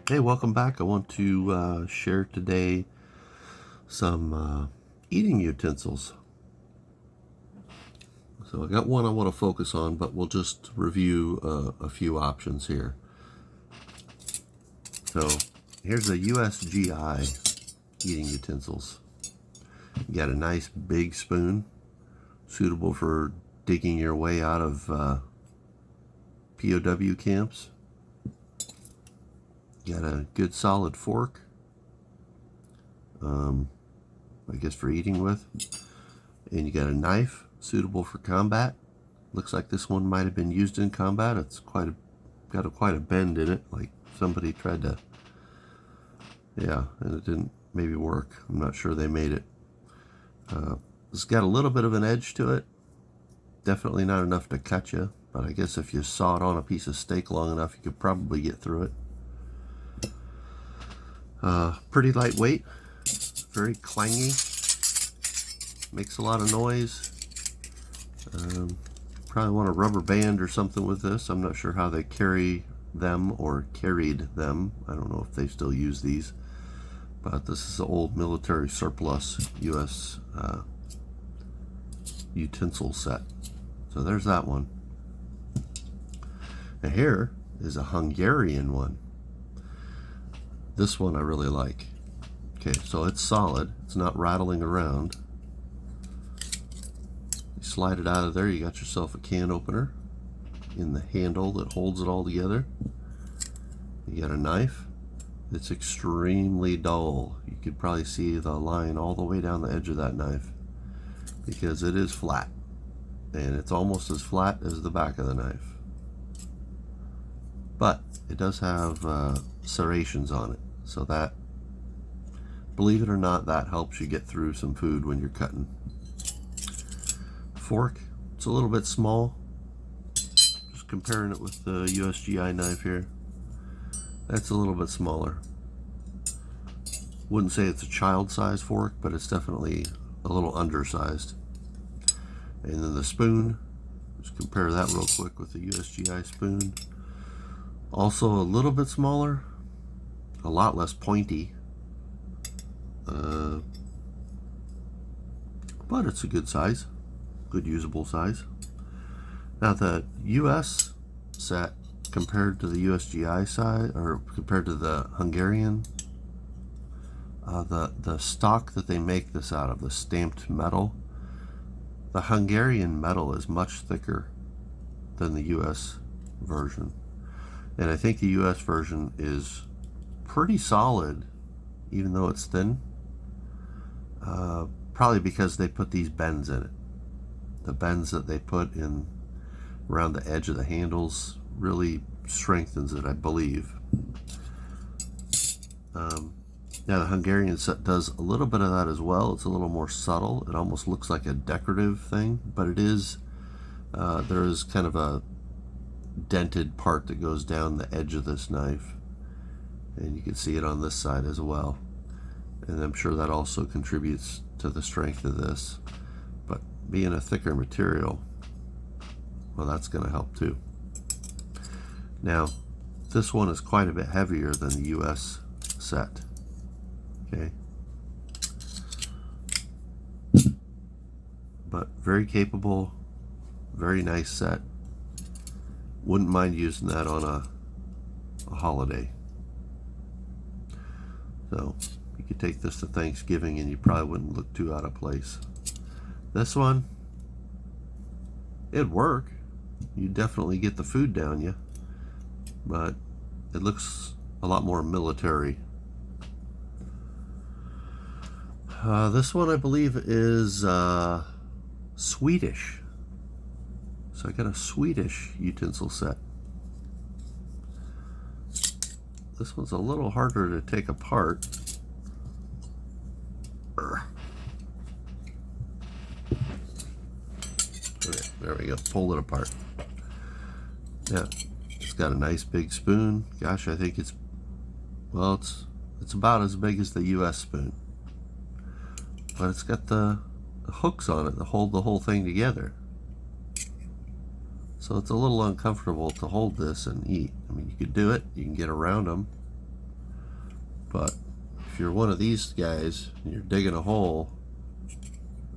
Hey, welcome back. I want to share today some eating utensils. So I got one I want to focus on, but we'll just review a few options here. So here's a USGI eating utensils. You got a nice big spoon, suitable for digging your way out of POW camps. You got a good solid fork, I guess for eating with, and you got a knife suitable for combat. Looks like this one might have been used in combat. It's got quite a bend in it, like somebody tried to, yeah, and it didn't maybe work. I'm not sure they made it. It's got a little bit of an edge to it. Definitely not enough to cut you, but I guess if you saw it on a piece of steak long enough, you could probably get through it. Pretty lightweight, very clangy, makes a lot of noise. Probably want a rubber band or something with this. I'm not sure how they carry them or carried them. I don't know if they still use these, but this is an old military surplus U.S. utensil set. So there's that one. And here is a Hungarian one. This one I really like. Okay, so it's solid. It's not rattling around. You slide it out of there, you got yourself a can opener in the handle that holds it all together. You got a knife. It's extremely dull. You could probably see the line all the way down the edge of that knife because it is flat. And it's almost as flat as the back of the knife. But it does have serrations on it. So that, believe it or not, that helps you get through some food when you're cutting. Fork, it's a little bit small. Just comparing it with the USGI knife here. That's a little bit smaller. Wouldn't say it's a child-sized fork, but it's definitely a little undersized. And then the spoon, just compare that real quick with the USGI spoon. Also a little bit smaller, a lot less pointy, but it's a good size, good usable size. Now the US set compared to the USGI side, or compared to the Hungarian, the stock that they make this out of, the stamped metal, the Hungarian metal is much thicker than the US version. And I think the US version is pretty solid, even though it's thin. Probably because they put these bends in it. The bends that they put in around the edge of the handles really strengthens it, I believe. Now the Hungarian set does a little bit of that as well. It's a little more subtle. It almost looks like a decorative thing, but it is, there is kind of a dented part that goes down the edge of this knife, and you can see it on this side as well, and I'm sure that also contributes to the strength of this. But being a thicker material, well, that's going to help too. Now this one is quite a bit heavier than the US set. Okay, but very capable, very nice set. Wouldn't mind using that on a holiday. So you could take this to Thanksgiving and you probably wouldn't look too out of place. This one, it'd work. You definitely get the food down you, but it looks a lot more military. This one I believe is Swedish. So I got a Swedish utensil set. This one's a little harder to take apart. Okay, there we go. Pull it apart. Yeah, it's got a nice big spoon. Gosh, I think it's, well, it's about as big as the US spoon. But it's got the hooks on it that hold the whole thing together. So it's a little uncomfortable to hold this and eat. I mean, you could do it, you can get around them, But if you're one of these guys and you're digging a hole,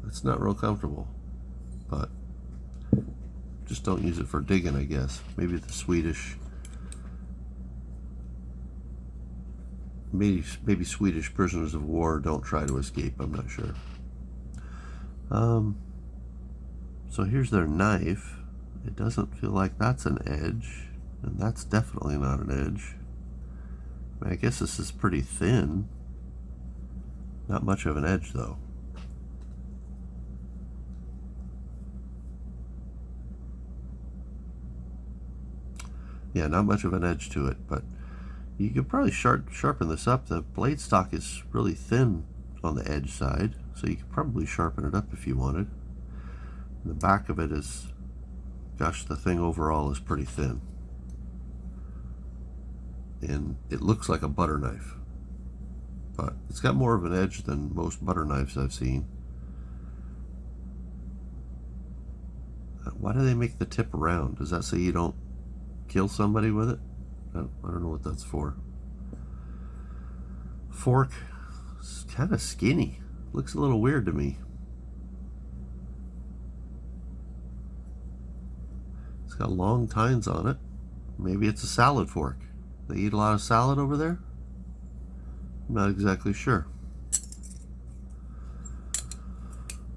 it's not real comfortable. But just don't use it for digging, I guess. Maybe the Swedish, maybe Swedish prisoners of war don't try to escape. I'm not sure. So here's their knife. It doesn't feel like that's an edge, and that's definitely not an edge. I mean, I guess this is pretty thin. Not much of an edge, though. Yeah, not much of an edge to it, but you could probably sharpen this up. The blade stock is really thin on the edge side, so you could probably sharpen it up if you wanted. And the back of it is, gosh, the thing overall is pretty thin. And it looks like a butter knife, but it's got more of an edge than most butter knives I've seen. Why do they make the tip round? Does that say you don't kill somebody with it? I don't know what that's for. Fork, it's kind of skinny. Looks a little weird to me. It's got long tines on it. Maybe it's a salad fork. They eat a lot of salad over there? I'm not exactly sure.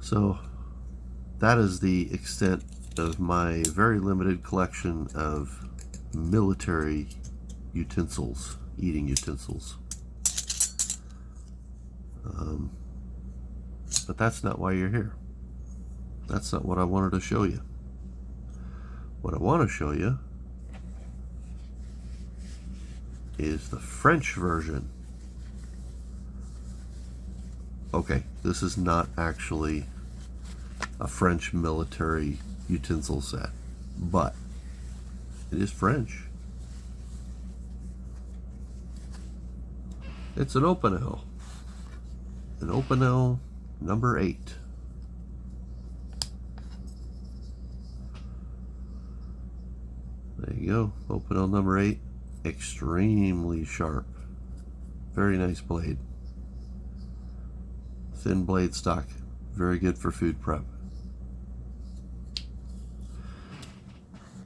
So that is the extent of my very limited collection of military utensils, eating utensils. But that's not why you're here. That's not what I wanted to show you. What I want to show you is the French version. Okay, this is not actually a French military utensil set, but it is French. It's an Opinel. An Opinel number 8. There you go, Opinel number 8. Extremely sharp. Very nice blade. Thin blade stock. Very good for food prep.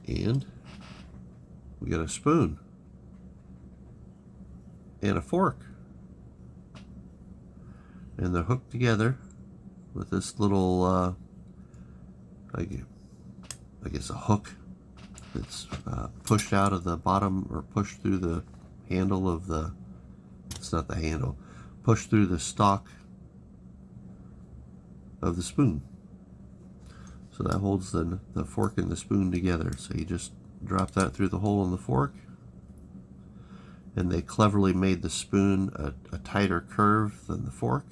And we got a spoon and a fork, and they're hooked together with this little I guess a hook that's pushed out of the bottom, or pushed through the handle of the, it's not the handle, pushed through the stalk of the spoon. So that holds the fork and the spoon together. So you just drop that through the hole in the fork, and they cleverly made the spoon a tighter curve than the fork.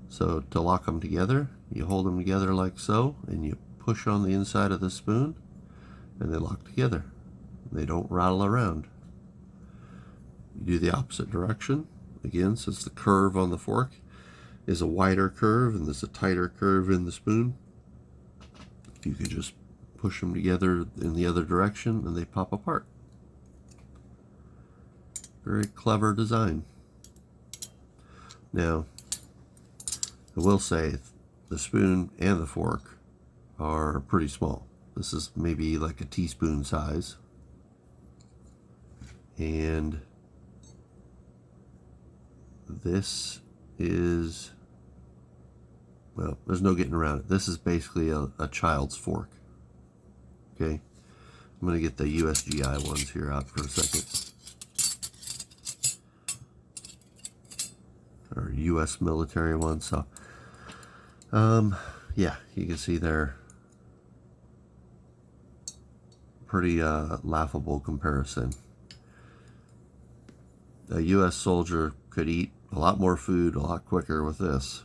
So to lock them together, you hold them together like so, and you push on the inside of the spoon, and they lock together. They don't rattle around. You do the opposite direction. Again, since the curve on the fork is a wider curve and there's a tighter curve in the spoon, you can just push them together in the other direction and they pop apart. Very clever design. Now, I will say the spoon and the fork are pretty small. This is maybe like a teaspoon size. And this is, well, there's no getting around it. This is basically a child's fork. Okay, I'm going to get the USGI ones here out for a second. Or US military ones. So, yeah, you can see they're pretty laughable comparison. A US soldier could eat a lot more food a lot quicker with this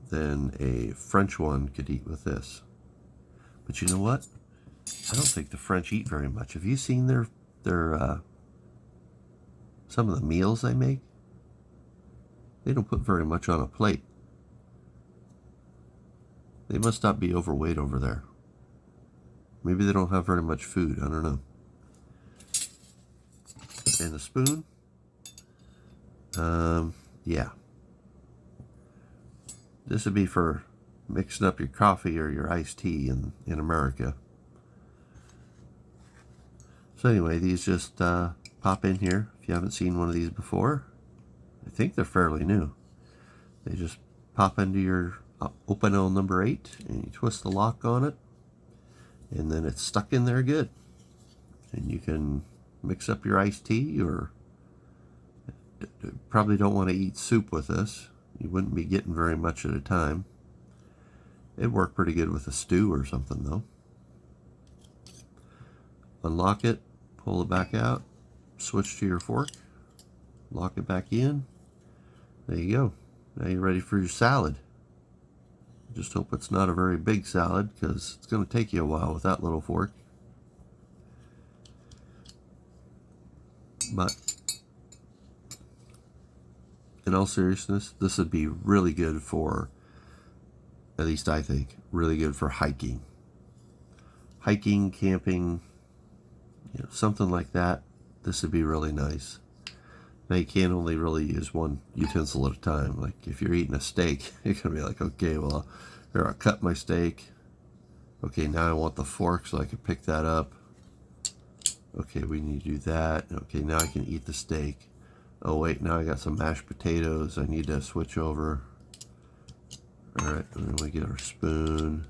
than a French one could eat with this. But you know what? I don't think the French eat very much. Have you seen their some of the meals they make? They don't put very much on a plate. They must not be overweight over there. Maybe they don't have very much food. I don't know. And the spoon Yeah. This would be for mixing up your coffee or your iced tea in America. So anyway, these just pop in here if you haven't seen one of these before. I think they're fairly new. They just pop into your Opinel number 8 and you twist the lock on it and then it's stuck in there good. And you can mix up your iced tea, or probably don't want to eat soup with this. You wouldn't be getting very much at a time. It'd work pretty good with a stew or something though. Unlock it, pull it back out, switch to your fork, lock it back in. There you go. Now you're ready for your salad. Just hope it's not a very big salad, because it's going to take you a while with that little fork. But in all seriousness, this would be really good for, at least I think, really good for hiking. Hiking, camping, something like that. This would be really nice. Now you can't only really use one utensil at a time. Like if you're eating a steak, you're going to be like, okay, well, here, I'll cut my steak. Okay, now I want the fork so I can pick that up. Okay, we need to do that. Okay, now I can eat the steak. Oh wait, now I got some mashed potatoes. I need to switch over. Alright, and then we get our spoon.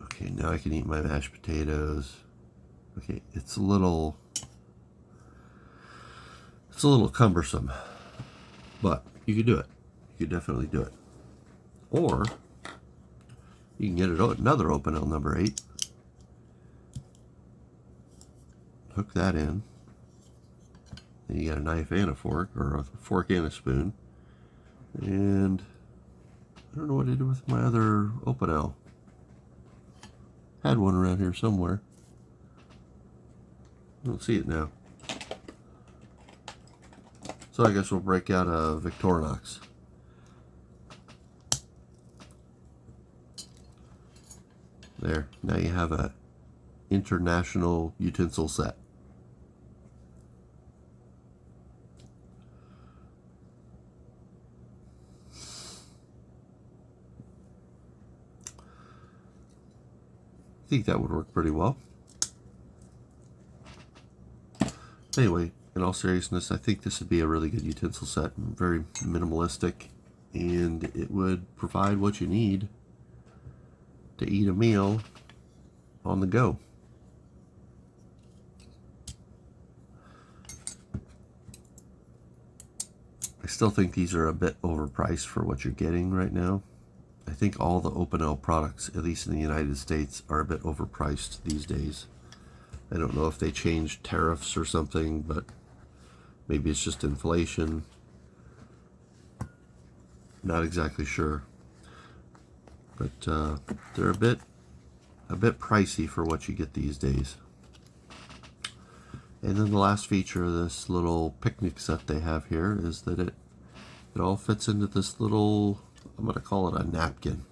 Okay, now I can eat my mashed potatoes. Okay, it's a little cumbersome, but you can do it. You can definitely do it. Or you can get another Opinel number 8. Hook that in. Then you got a knife and a fork, or a fork and a spoon. And I don't know what to do with my other Opinel. Had one around here somewhere. I don't see it now. So I guess we'll break out a Victorinox. There, now you have a international utensil set. I think that would work pretty well. Anyway, in all seriousness, I think this would be a really good utensil set. Very minimalistic, and it would provide what you need to eat a meal on the go. I still think these are a bit overpriced for what you're getting right now. I think all the Opinel products, at least in the United States, are a bit overpriced these days. I don't know if they changed tariffs or something, but maybe it's just inflation. Not exactly sure. But they're a bit pricey for what you get these days. And then the last feature of this little picnic set they have here is that it all fits into this little, I'm going to call it a napkin.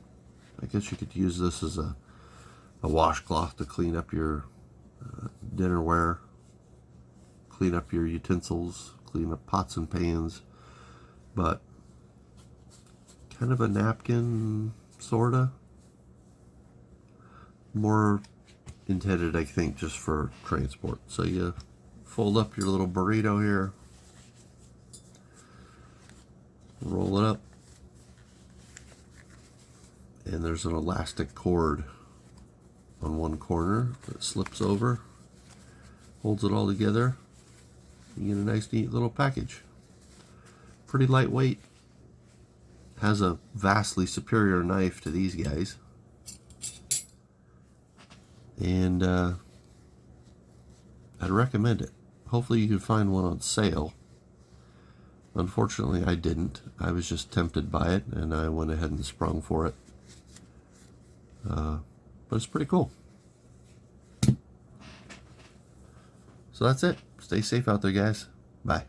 I guess you could use this as a washcloth to clean up your dinnerware, clean up your utensils, clean up pots and pans, but kind of a napkin, sorta. More intended, I think, just for transport. So you fold up your little burrito here, roll it up, and there's an elastic cord on one corner that slips over, holds it all together. You get a nice neat little package. Pretty lightweight. Has a vastly superior knife to these guys. And I'd recommend it. Hopefully you can find one on sale. Unfortunately I didn't. I was just tempted by it and I went ahead and sprung for it. But it's pretty cool. So that's it. Stay safe out there, guys. Bye.